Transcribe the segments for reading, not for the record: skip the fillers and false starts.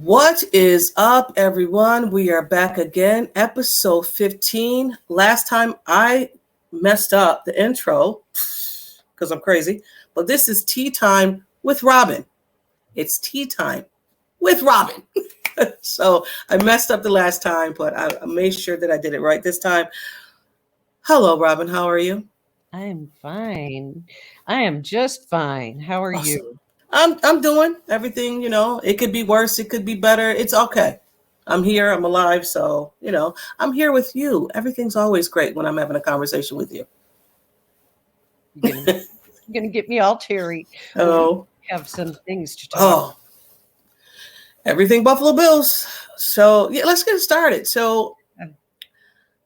What is up, everyone? We are back again, episode 15. Last time I messed up the intro because I'm crazy, but this is Tea Time with Robyn. It's Tea Time with Robyn. So I messed up the last time, but I made sure that I did it right this time. Hello, Robyn. How are you? I am fine. I am just fine. How are Awesome. you? I'm doing everything, it could be worse, it could be better. It's okay. I'm here, I'm alive, so, I'm here with you. Everything's always great when I'm having a conversation with you. You're gonna get me all teary. Well, we Oh, have some things to talk. oh, everything Buffalo Bills. So, yeah, let's get started. So,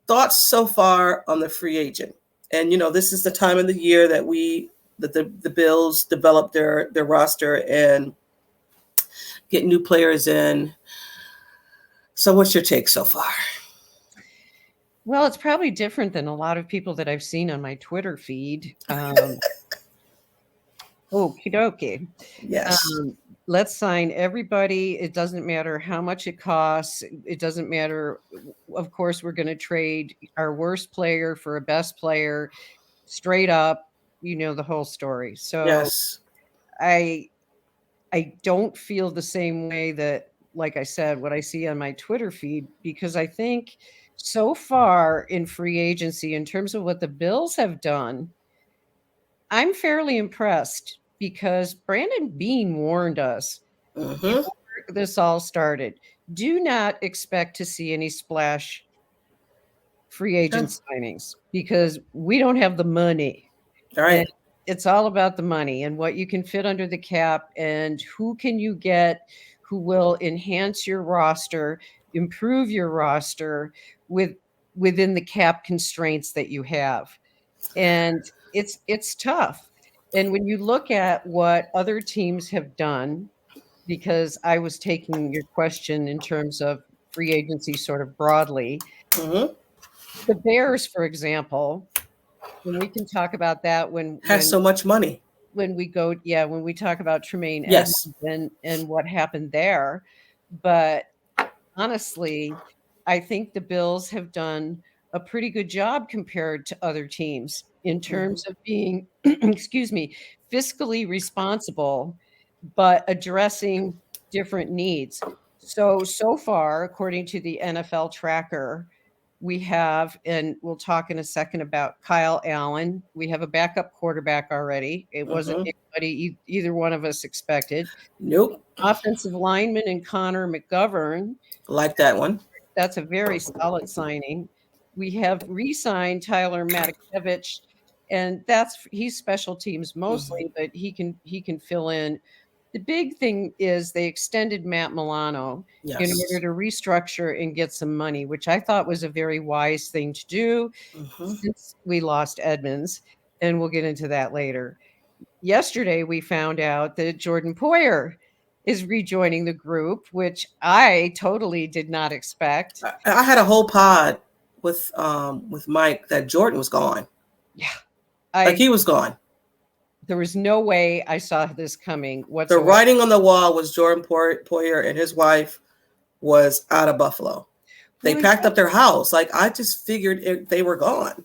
thoughts so far on the free agent. And this is the time of the year that the Bills develop their roster and get new players in. So what's your take so far? Well, it's probably different than a lot of people that I've seen on my Twitter feed. Okie dokie. Yes. Let's sign everybody. It doesn't matter how much it costs. It doesn't matter. Of course, we're going to trade our worst player for a best player straight up. You know the whole story. So Yes. I don't feel the same way that, like I said, what I see on my Twitter feed, because I think so far in free agency, in terms of what the Bills have done, I'm fairly impressed because Brandon Beane warned us before this all started. Do not expect to see any splash free agent signings because we don't have the money. All right. And it's all about the money and what you can fit under the cap and who can you get who will enhance your roster, improve your roster within the cap constraints that you have. And it's tough. And when you look at what other teams have done, because I was taking your question in terms of free agency sort of broadly, the Bears, for example, and we can talk about that has so much money. When we talk about Tremaine Yes. Edmonds and what happened there. But honestly, I think the Bills have done a pretty good job compared to other teams in terms of being, excuse me, fiscally responsible, but addressing different needs. So far, according to the NFL tracker, we have, and we'll talk in a second about Kyle Allen. We have a backup quarterback already. It wasn't anybody either one of us expected. Nope. Offensive lineman and Connor McGovern. Like that one. That's a very solid signing. We have re-signed Tyler Matakevich, and he's special teams mostly, but he can fill in. The big thing is they extended Matt Milano in order to restructure and get some money, which I thought was a very wise thing to do since we lost Edmonds, and we'll get into that later. Yesterday, we found out that Jordan Poyer is rejoining the group, which I totally did not expect. I had a whole pod with Mike that Jordan was gone. Yeah, he was gone. There was no way I saw this coming whatsoever. The writing on the wall was Jordan Poyer and his wife was out of Buffalo. They packed up their house. Like, I just figured they were gone.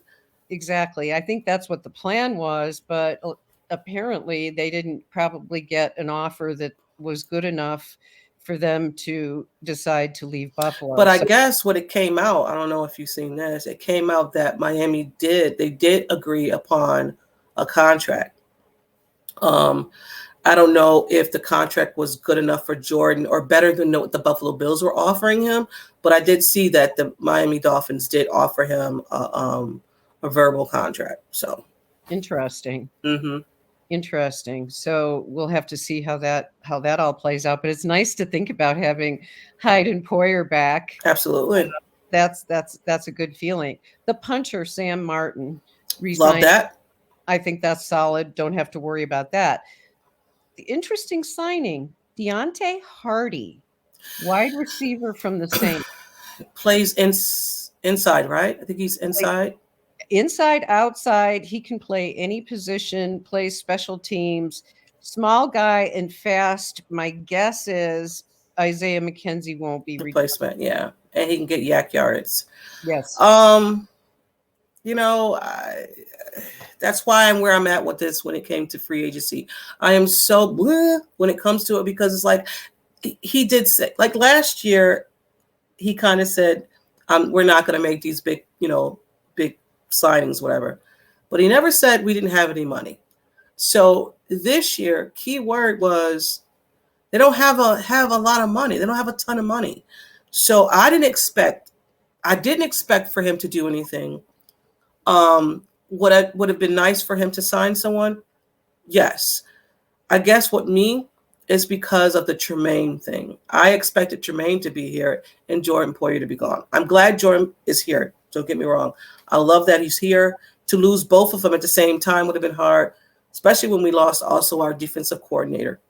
Exactly. I think that's what the plan was, but apparently they didn't probably get an offer that was good enough for them to decide to leave Buffalo. But I guess what it came out, I don't know if you've seen this, it came out that Miami did agree upon a contract. I don't know if the contract was good enough for Jordan or better than what the Buffalo Bills were offering him, but I did see that the Miami Dolphins did offer him a verbal contract. So interesting. Interesting. So we'll have to see how that all plays out. But it's nice to think about having Hyde and Poyer back. Absolutely. That's a good feeling. The punter, Sam Martin, resigned. Love that. I think that's solid. Don't have to worry about that. The interesting signing, Deontay Hardy, wide receiver from the Saints. Plays inside, right? I think he's inside. Inside, outside, he can play any position, plays special teams, small guy and fast. My guess is Isaiah McKenzie won't be replacement. Yeah, and he can get yak yards. Yes. You know, that's why I'm where I'm at with this when it came to free agency. I am so bleh when it comes to it because it's like he did say, like last year, he kind of said, we're not going to make these big, big signings, whatever. But he never said we didn't have any money. So this year, key word was they don't have a lot of money. They don't have a ton of money. So I didn't expect for him to do anything. Would have been nice for him to sign someone? Yes. I guess what me is because of the Tremaine thing. I expected Tremaine to be here and Jordan Poyer to be gone. I'm glad Jordan is here. Don't get me wrong. I love that he's here. To lose both of them at the same time would have been hard, especially when we lost also our defensive coordinator.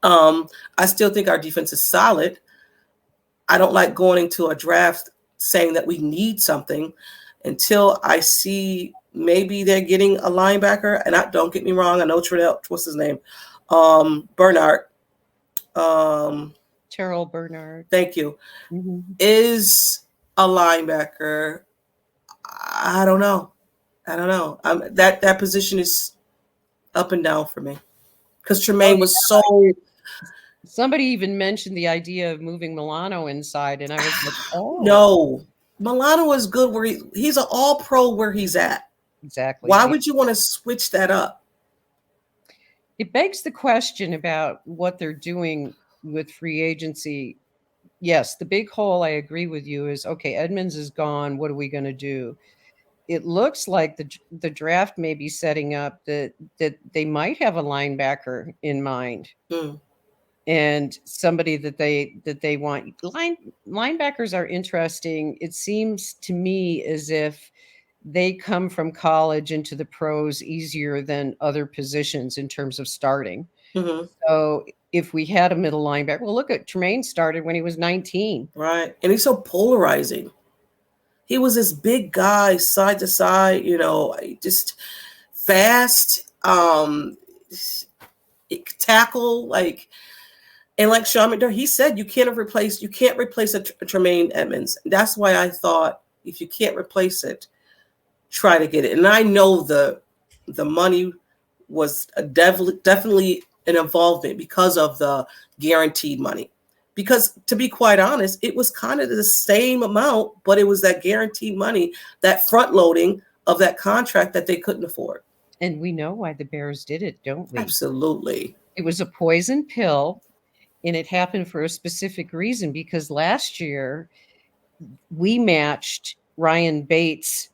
I still think our defense is solid. I don't like going into a draft saying that we need something until I see maybe they're getting a linebacker. And don't get me wrong, I know Trudell, what's his name? Bernard. Terrell Bernard. Thank you. Is a linebacker. I don't know. That position is up and down for me. Because Tremaine was so... Somebody even mentioned the idea of moving Milano inside, and I was like, oh. No. Milano is good where he's an all-pro where he's at. Exactly. Why would you want to switch that up? It begs the question about what they're doing with free agency. Yes, the big hole, I agree with you, is, okay, Edmonds is gone. What are we going to do? It looks like the draft may be setting up that they might have a linebacker in mind. And somebody that they want. Linebackers are interesting. It seems to me as if they come from college into the pros easier than other positions in terms of starting. So if we had a middle linebacker, well, look at Tremaine started when he was 19. Right. And he's so polarizing. He was this big guy, side to side, just fast, tackle, like... And like Sean McDermott, he said, you can't replace a Tremaine Edmonds. That's why I thought if you can't replace it, try to get it. And I know the money was definitely an involvement because of the guaranteed money. Because to be quite honest, it was kind of the same amount, but it was that guaranteed money, that front loading of that contract that they couldn't afford. And we know why the Bears did it, don't we? Absolutely. It was a poison pill. And it happened for a specific reason, because last year we matched Ryan Bates'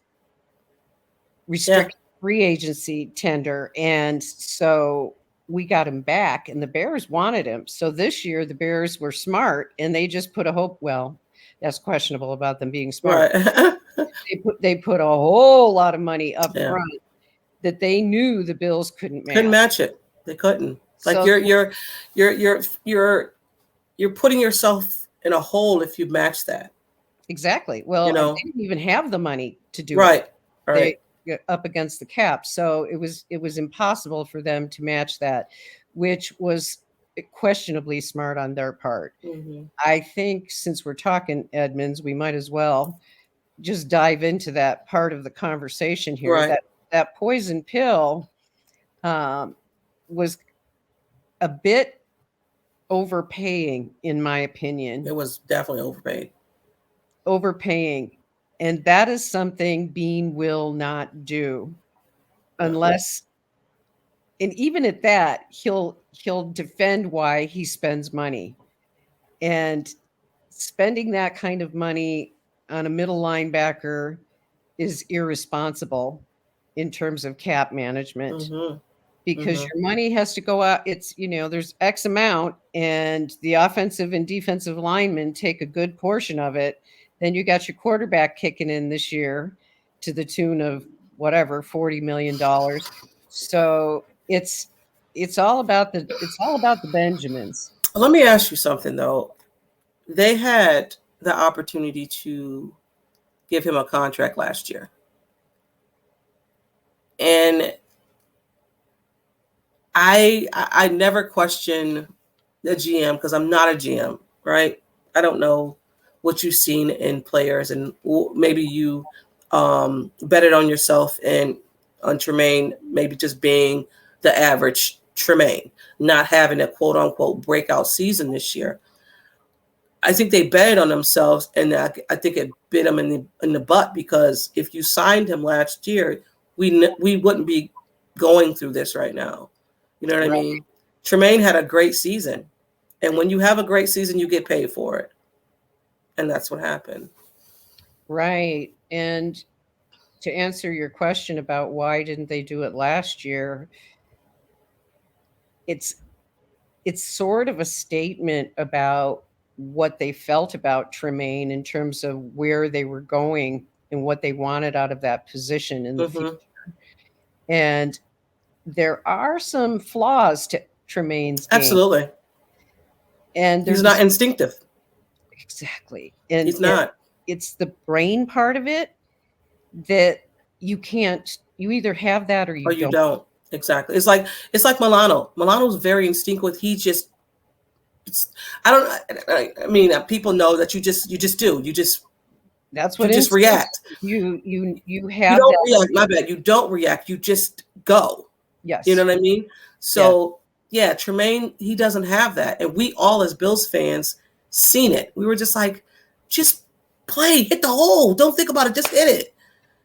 restricted free agency tender. And so we got him back and the Bears wanted him. So this year the Bears were smart and they just put a hope. Well, that's questionable about them being smart. Right. They put a whole lot of money up front that they knew the Bills couldn't match it. They couldn't. Like so, you're putting yourself in a hole if you match that. Exactly. Well, they didn't even have the money to do it. Right. They up against the cap. So it was impossible for them to match that, which was questionably smart on their part. I think since we're talking Edmonds, we might as well just dive into that part of the conversation here. Right. That poison pill was a bit overpaying, in my opinion. It was definitely overpaying. And that is something Bean will not do unless, and even at that, he'll defend why he spends money. And spending that kind of money on a middle linebacker is irresponsible in terms of cap management. Because your money has to go out. It's, there's X amount and the offensive and defensive linemen take a good portion of it. Then you got your quarterback kicking in this year to the tune of whatever, $40 million. So it's all about the Benjamins. Let me ask you something though. They had the opportunity to give him a contract last year. And I never question a GM because I'm not a GM, right? I don't know what you've seen in players, and maybe you bet it on yourself and on Tremaine, maybe just being the average Tremaine, not having a quote unquote breakout season this year. I think they betted on themselves, and I think it bit them in the butt, because if you signed him last year, we wouldn't be going through this right now. You know what I Right. mean? Tremaine had a great season, and when you have a great season, you get paid for it, and that's what happened. Right. And to answer your question about why didn't they do it last year, it's it's sort of a statement about what they felt about Tremaine in terms of where they were going and what they wanted out of that position in the future. Mm-hmm. And there are some flaws to Tremaine's game, Absolutely, and he's there's a not instinctive. exactly, He's and not, it's the brain part of it that you can't. You either have that or you or you don't. don't. Exactly. It's like Milano. Milano's very instinctive. He just, it's, I don't. I mean, people know that you just do. That's You what just instincts. react. You You have don't that. react. My bad. You don't react. You just go. You know Yes. what I mean? Yes. So yeah, Tremaine, he doesn't have that, and we all as Bills fans seen it. We were just like, just play, hit the hole. Don't think about it. Just hit it.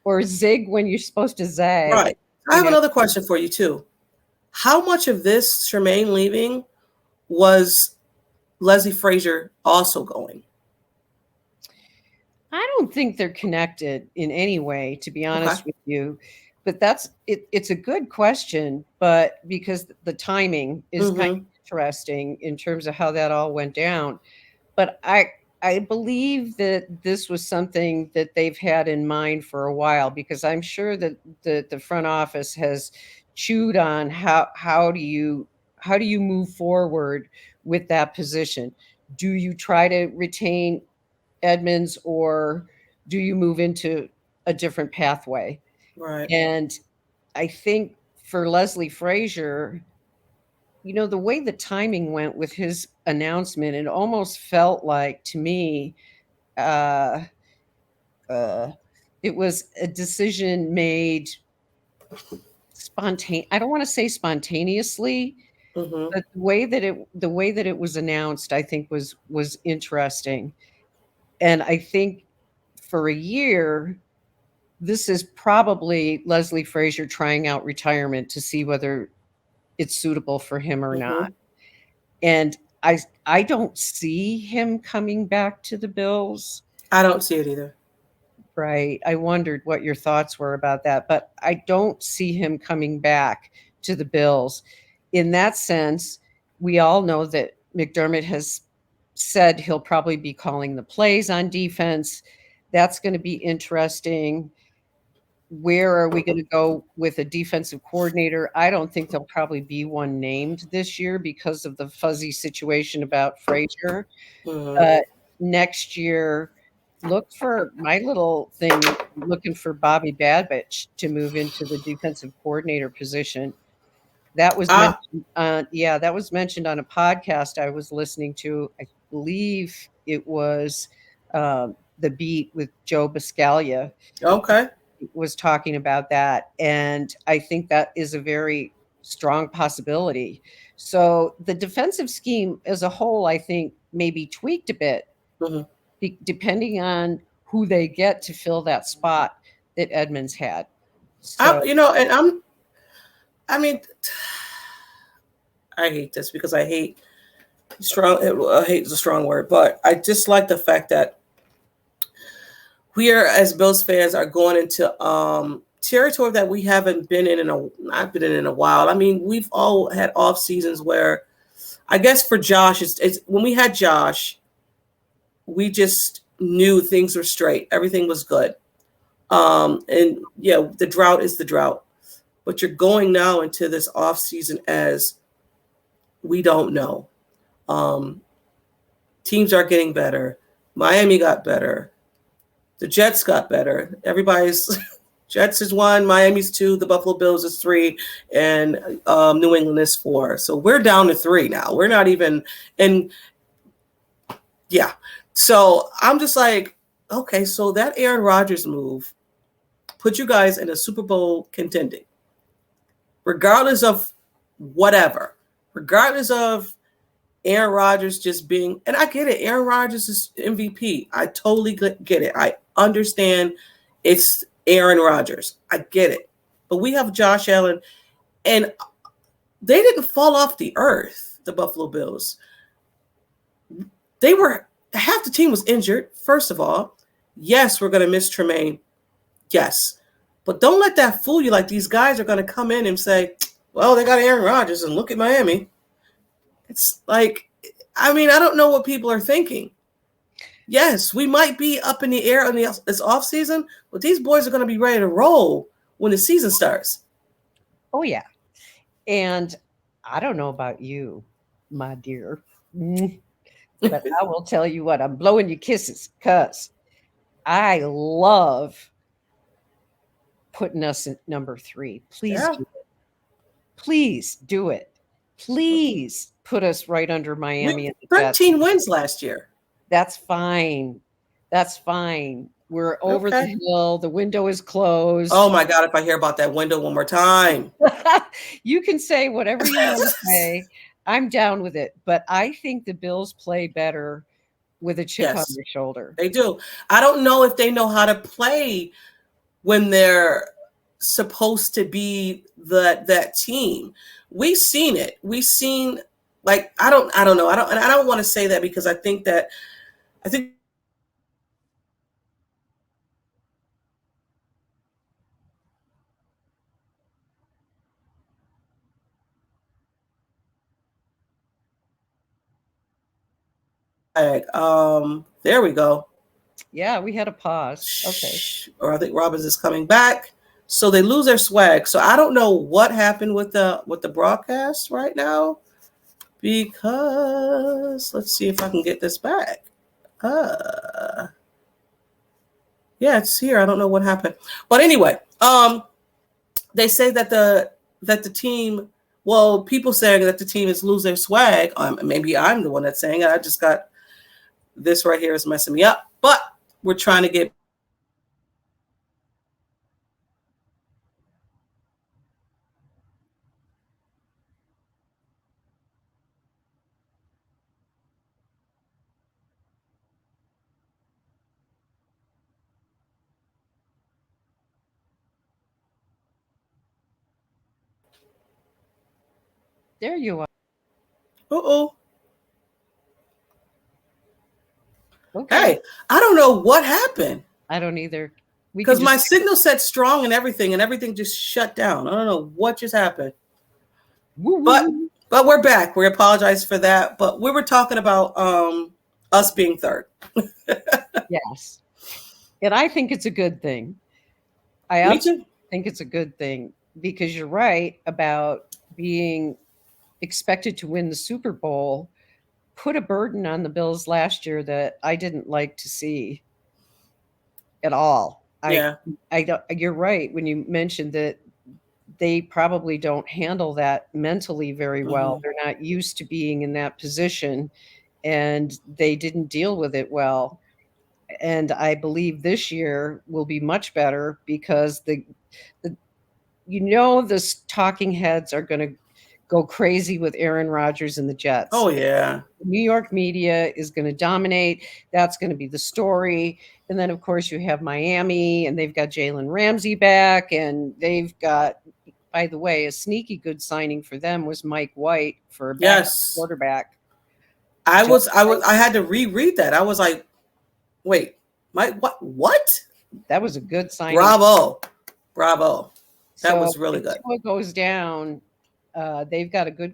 Or zig when you're supposed to zag. Right. I have another question for you too. How much of this Tremaine leaving was Leslie Frazier also going? I don't think they're connected in any way, to be Okay. honest with you. But that's it. It's a good question, but because the timing is kind of Mm-hmm. interesting in terms of how that all went down. But I believe that this was something that they've had in mind for a while, because I'm sure that the front office has chewed on how do you move forward with that position? Do you try to retain Edmonds, or do you move into a different pathway? Right. And I think for Leslie Frazier, the way the timing went with his announcement, it almost felt like to me, uh, uh, it was a decision made I don't want to say spontaneously, Mm-hmm. but the way that it was announced, I think was interesting. And I think for a year, this is probably Leslie Frazier trying out retirement to see whether it's suitable for him or not. Mm-hmm. And I don't see him coming back to the Bills. I don't see it either. Right. I wondered what your thoughts were about that, but I don't see him coming back to the Bills. In that sense, we all know that McDermott has said he'll probably be calling the plays on defense. That's going to be interesting. Where are we going to go with a defensive coordinator? I don't think there'll probably be one named this year because of the fuzzy situation about Frazier. Mm-hmm. But next year, look for my little thing, looking for Bobby Babich to move into the defensive coordinator position. That was Ah. mentioned, yeah, that was mentioned on a podcast I was listening to. I believe it was The Beat with Joe Biscaglia Okay. was talking about that, and I think that is a very strong possibility. So the defensive scheme as a whole, I think, may be tweaked a bit, Mm-hmm. depending on who they get to fill that spot that Edmonds had. So And I mean, I hate this because I hate strong. I hate is a strong word, but I just like the fact that we are, as Bills fans, are going into territory that we haven't been in not been in a while. I mean, we've all had off seasons where, I guess for Josh, it's when we had Josh, we just knew things were straight, everything was good. And yeah, the drought is the drought, but you're going now into this off season as we don't know. Um, Teams are getting better. Miami got better. The Jets got better. Everybody's Jets is 1, Miami's 2, the Buffalo Bills is 3, and New England is 4. So we're down to 3 now. We're not even in. Yeah. So I'm just like, okay, so that Aaron Rodgers move put you guys in a Super Bowl contending, regardless of whatever, regardless of Aaron Rodgers just being, and I get it, Aaron Rodgers is MVP. I totally get it. I understand it's Aaron Rodgers. I get it. But we have Josh Allen, and they didn't fall off the earth, the Buffalo Bills. They were, half the team was injured, first of all. Yes, we're going to miss Tremaine. Yes. But don't let that fool you, like these guys are going to come in and say, well, they got Aaron Rodgers and look at Miami. It's like, I mean, I don't know what people are thinking. Yes, we might be up in the air on this off season, but these boys are going to be ready to roll when the season starts. Oh, yeah. And I don't know about you, my dear, but I will tell you what, I'm blowing you kisses because I love putting us at number 3. Please do it. Please do it. Please put us right under Miami. 13 wins last year. That's fine. That's fine. We're over the hill. The window is closed. Oh my God, if I hear about that window one more time. You can say whatever you want to say. I'm down with it. But I think the Bills play better with a chip on their shoulder. They do. I don't know if they know how to play when they're supposed to be that team. We've seen it. We've seen, like, I don't know. I don't want to say that because I think there we go. Yeah, we had a pause. Okay. Or I think Robyn's is coming back. So they lose their swag. So I don't know what happened with the broadcast right now, because let's see if I can get this back. Yeah, it's here. I don't know what happened. But anyway, they say that the team, well, people saying that the team is losing their swag. Maybe I'm the one that's saying it. I just got this right here is messing me up. But we're trying to get There you are. Uh-oh. Okay. Hey, I don't know what happened. I don't either. Because my signal said strong and everything just shut down. I don't know what just happened. Woo-woo. But we're back. We apologize for that. But we were talking about us being third. Yes. And I think it's a good thing. I also think it's a good thing because you're right about being expected to win the Super Bowl, put a burden on the Bills last year that I didn't like to see at all. Yeah. I don't, you're right when you mentioned that they probably don't handle that mentally very well. They're not used to being in that position and they didn't deal with it well. And I believe this year will be much better because the talking heads are going to go crazy with Aaron Rodgers and the Jets. Oh, yeah. New York media is going to dominate. That's going to be the story. And then, of course, you have Miami, and they've got Jalen Ramsey back, and they've got, by the way, a sneaky good signing for them was Mike White for a quarterback. I had to reread that. I was like, wait, Mike, what? That was a good signing. Bravo. That was really good. Until it goes down, they've got a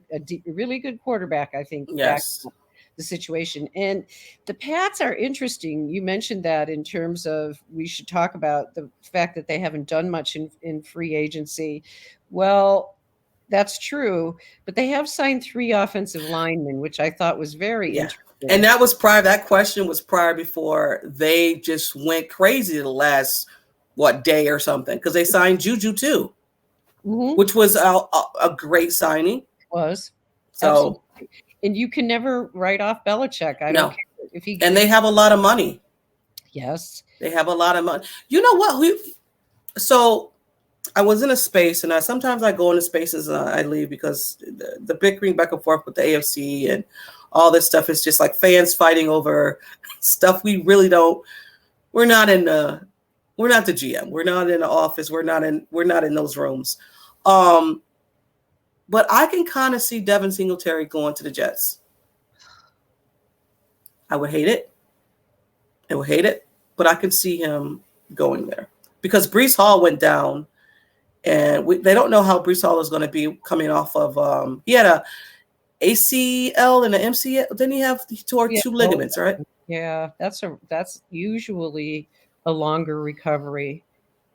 really good quarterback, I think. Yes. Back the situation. And the Pats are interesting. You mentioned that in terms of we should talk about the fact that they haven't done much in free agency. Well, that's true, but they have signed 3 offensive linemen, which I thought was very interesting. And that question was prior before they just went crazy the last day or something, because they signed Juju too, Mhm. which was a great signing. Was. So Absolutely. And you can never write off Belichick. I don't no, care if he and if they have a lot of money. yes. They have a lot of money. You know what? So I was in a space, and sometimes I go into spaces and I leave because the bickering back and forth with the AFC and all this stuff is just like fans fighting over stuff we really don't. We're not in the. We're not the GM. We're not in the office. We're not in those rooms. But I can kind of see Devin Singletary going to the Jets. I would hate it. I would hate it, but I can see him going there because Brees Hall went down, and they don't know how Brees Hall is going to be coming off of. He had a ACL and an MCL. Then he tore Yeah, 2 ligaments, right? yeah, that's usually a longer recovery.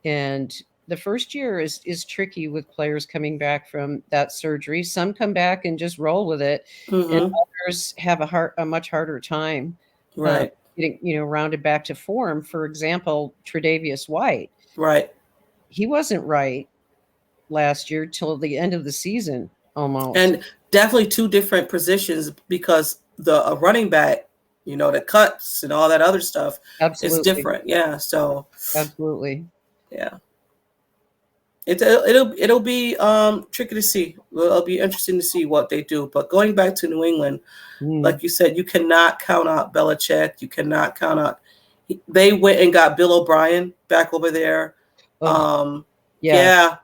And the first year is tricky with players coming back from that surgery. Some come back and just roll with it, and Mm-hmm. others have a much harder time uh, Right. getting rounded back to form. For example, Tre'Davious White, Right. he wasn't right last year till the end of the season almost. And definitely two different positions because the running back, the cuts and all that other stuff is Absolutely, different. Yeah. So absolutely. yeah. It'll be tricky to see. It'll be interesting to see what they do. But going back to New England, Mm. like you said, you cannot count out Belichick. You cannot count out. They went and got Bill O'Brien back over there. Oh, yeah, Yeah.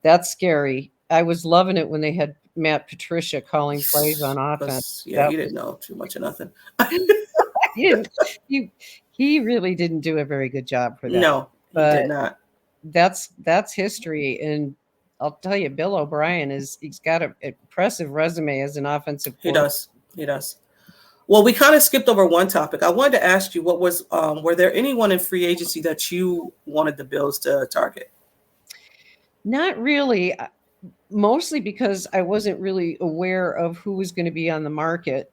that's scary. I was loving it when they had Matt Patricia calling plays on offense. Yeah, That he was didn't know too much of nothing. he didn't he he really didn't do a very good job for that. No, he But did not. that's history, and I'll tell you, Bill O'Brien he's got an impressive resume as an offensive He coordinator. does. He does. Well, we kind of skipped over one topic. I wanted to ask you, were there anyone in free agency that you wanted the Bills to target? Not really, mostly because I wasn't really aware of who was going to be on the market.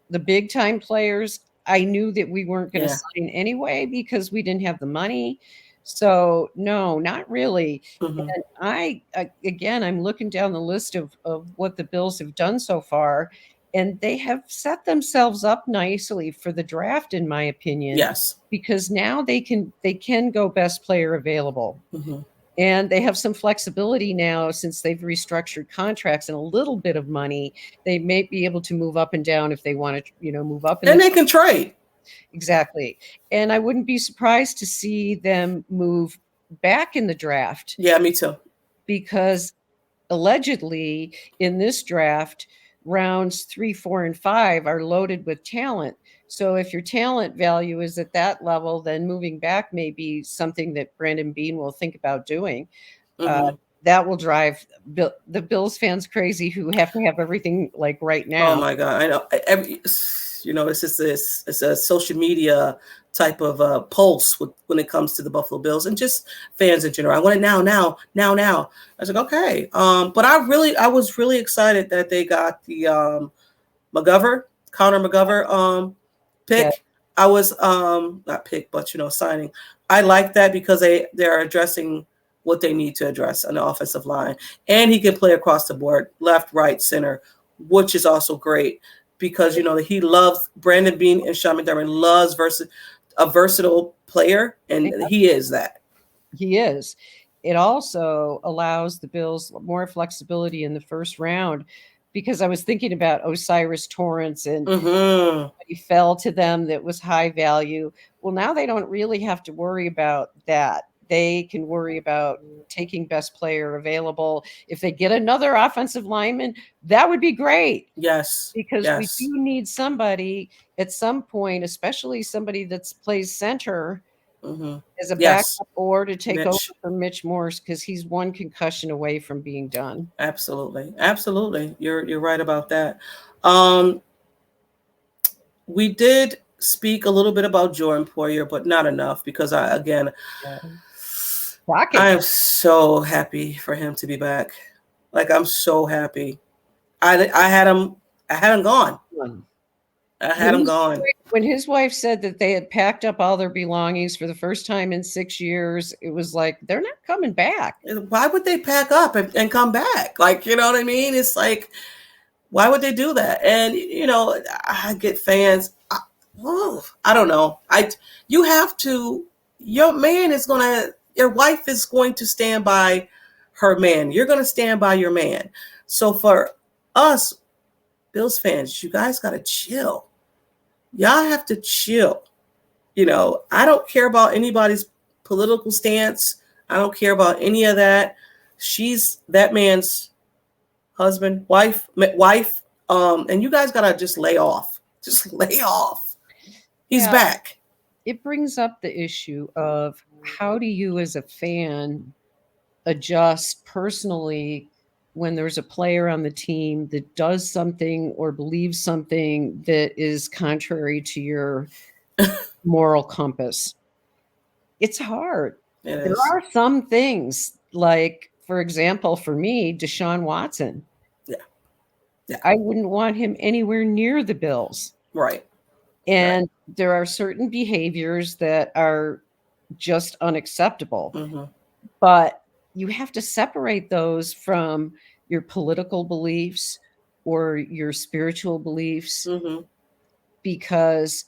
The big time players, I knew that we weren't going to Yeah. sign anyway because we didn't have the money. So no, not really. Mm-hmm. And again, I'm looking down the list of what the Bills have done so far, and they have set themselves up nicely for the draft, in my opinion, Yes. because now they can go best player available. Mm-hmm. And they have some flexibility now since they've restructured contracts and a little bit of money. They may be able to move up and down if they want to, move up in And the they can trade. exactly. And I wouldn't be surprised to see them move back in the draft Yeah, me too. because allegedly in this draft, rounds 3, 4, and 5 are loaded with talent. So if your talent value is at that level, then moving back may be something that Brandon Bean will think about doing. Uh, Mm-hmm. that will drive the Bills fans crazy who have to have everything like right Oh now. my God, I know. It's just it's a social media type of pulse when it comes to the Buffalo Bills and just fans in general. I want it now, now, now, now. I was like, okay. But I was really excited that they got the Connor McGovern Yeah, pick. I was not pick, but signing. I like that because they're addressing what they need to address on the offensive line, and he can play across the board, left, right, center, which is also great because he loves Brandon Bean and Sean McDermott loves a versatile player, and he is that. he is. It also allows the Bills more flexibility in the first round because I was thinking about Osiris Torrance and Mm-hmm. he fell to them that was high value. Well, now they don't really have to worry about that. They can worry about taking best player available. If they get another offensive lineman, that would be great Yes. because we Yes. do need somebody at some point, especially somebody that plays center Mm-hmm. as a Yes. backup or to take over Mitch. for Mitch Morse because he's one concussion away from being done. Absolutely. Absolutely. You're right about that. Um, we did speak a little bit about Jordan Poyer, but not enough because Yeah. I Shocking. am so happy for him to be back. Like I'm so happy. I had him gone. I had him gone. When his wife said that they had packed up all their belongings for the first time in 6 years, it was like, they're not coming back. Why would they pack up and come back? Like, you know what I mean? It's like, why would they do that? And, you know, I get fans. I don't know. You have to, your wife is going to stand by her man. You're going to stand by your man. So for us, Bills fans, you guys got to chill. Y'all have to chill. You know, I don't care about anybody's political stance. I don't care about any of that. She's that man's husband, wife, and you guys got to just lay off. Just lay off. He's back. It brings up the issue of how do you as a fan adjust personally when there's a player on the team that does something or believes something that is contrary to your moral compass. It's hard. There are some things, like, for example, for me, Deshaun Watson. Yeah. I wouldn't want him anywhere near the Bills. Right. And there are certain behaviors that are just unacceptable. Mm-hmm. But you have to separate those from your political beliefs or your spiritual beliefs, because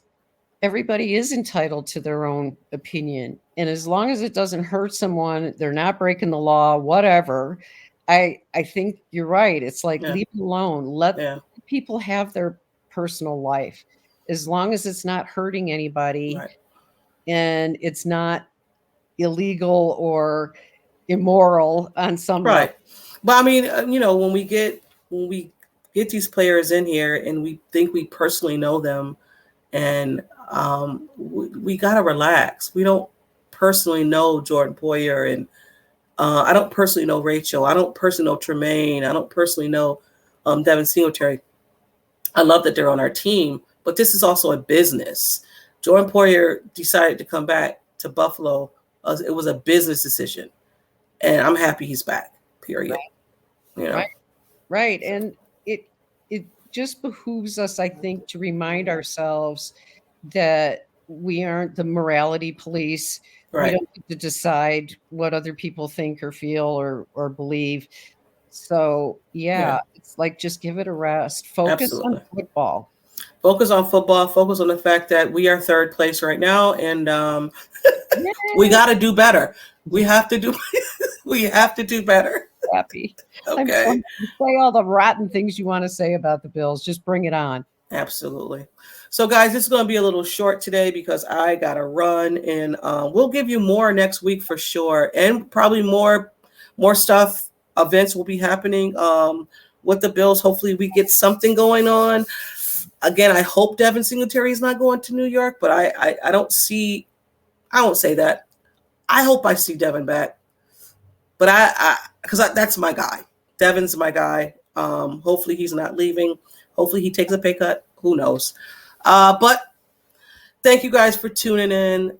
everybody is entitled to their own opinion. And as long as it doesn't hurt someone, they're not breaking the law, whatever. I think you're right. It's like, leave it alone. Let people have their personal life. As long as it's not hurting anybody and it's not illegal or immoral on some level. But I mean, you know, when we get these players in here and we think we personally know them, and we gotta relax. We don't personally know Jordan Poyer, and I don't personally know Rachel. I don't personally know Tremaine. I don't personally know Devin Singletary. I love that they're on our team, but this is also a business. Jordan Poyer decided to come back to Buffalo. It was a business decision, and I'm happy he's back. Period. You know? Right. And it just behooves us, I think, to remind ourselves that we aren't the morality police. We don't get to decide what other people think or feel or believe. So it's like, just give it a rest. Focus on football. Focus on football. Focus on the fact that we are third place right now, and we got to do better. We have to do better. Happy. Okay. Say all the rotten things you want to say about the Bills. Just bring it on. Absolutely. So, guys, this is going to be a little short today because I got to run, and we'll give you more next week for sure, and probably more stuff. Events will be happening with the Bills. Hopefully, we get something going on. Again, I hope Devin Singletary is not going to New York, but I don't see. I won't say that. I hope I see Devin back, but because that's my guy. Devin's my guy. Hopefully he's not leaving. Hopefully he takes a pay cut. Who knows? But thank you guys for tuning in.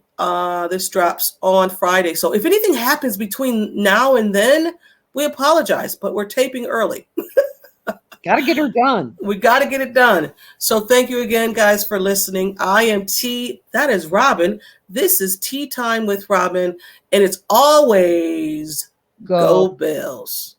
This drops on Friday. So if anything happens between now and then, we apologize, but we're taping early. Got to get her done. We got to get it done. So thank you again, guys, for listening. I am T. That is Robyn. This is Tea Time with Robyn. And it's always Go Bills.